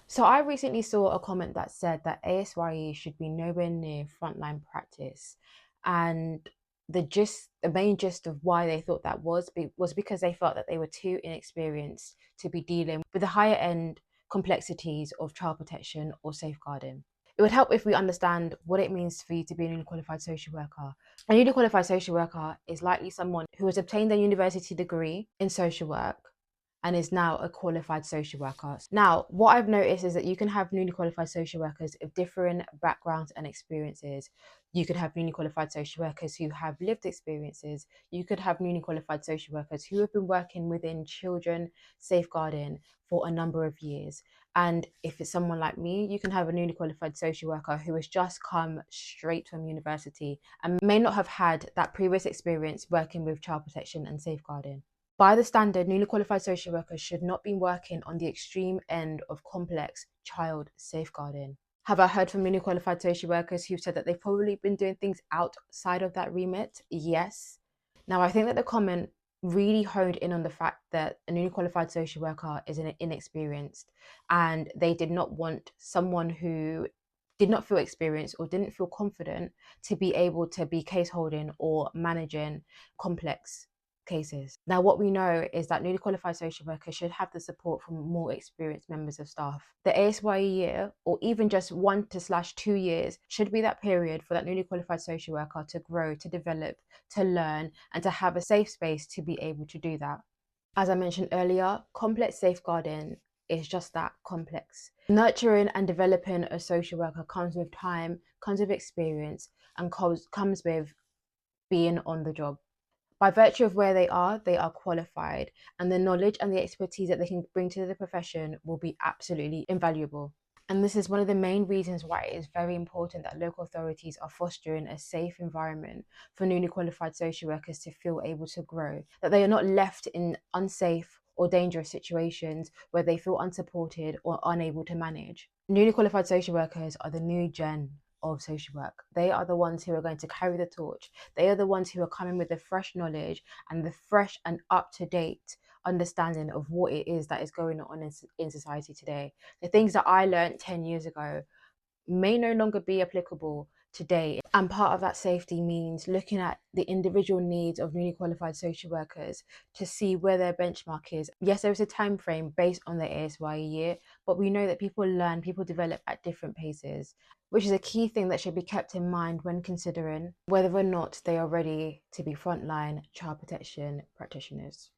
So I recently saw a comment that said that ASYE should be nowhere near frontline practice, and the main gist of why they thought that was because they felt that they were too inexperienced to be dealing with the higher end complexities of child protection or safeguarding. It would help if we understand what it means for you to be a newly qualified social worker. A newly qualified social worker is likely someone who has obtained a university degree in social work and is now a qualified social worker. Now, what I've noticed is that you can have newly qualified social workers of different backgrounds and experiences. You could have newly qualified social workers who have lived experiences. You could have newly qualified social workers who have been working within children safeguarding for a number of years. And if it's someone like me, you can have a newly qualified social worker who has just come straight from university and may not have had that previous experience working with child protection and safeguarding. By the standard, newly qualified social workers should not be working on the extreme end of complex child safeguarding. Have I heard from newly qualified social workers who've said that they've probably been doing things outside of that remit? Yes. Now, I think that the comment really honed in on the fact that a newly qualified social worker is inexperienced, and they did not want someone who did not feel experienced or didn't feel confident to be able to be case holding or managing complex cases. Now, what we know is that newly qualified social workers should have the support from more experienced members of staff. The ASYE year, or even just 1 to 2 years, should be that period for that newly qualified social worker to grow, to develop, to learn, and to have a safe space to be able to do that. As I mentioned earlier, complex safeguarding is just that, complex. Nurturing and developing a social worker comes with time, comes with experience, and comes with being on the job. By virtue of where they are qualified, and the knowledge and the expertise that they can bring to the profession will be absolutely invaluable. And this is one of the main reasons why it is very important that local authorities are fostering a safe environment for newly qualified social workers to feel able to grow, that they are not left in unsafe or dangerous situations where they feel unsupported or unable to manage. Newly qualified social workers are the new gen of social work. They are the ones who are going to carry the torch. They are the ones who are coming with the fresh knowledge and the fresh and up to date understanding of what it is that is going on in society today. The things that I learned 10 years ago may no longer be applicable today. And part of that safety means looking at the individual needs of newly qualified social workers to see where their benchmark is. Yes, there is a time frame based on the ASYE year, but we know that people learn, people develop at different paces, which is a key thing that should be kept in mind when considering whether or not they are ready to be frontline child protection practitioners.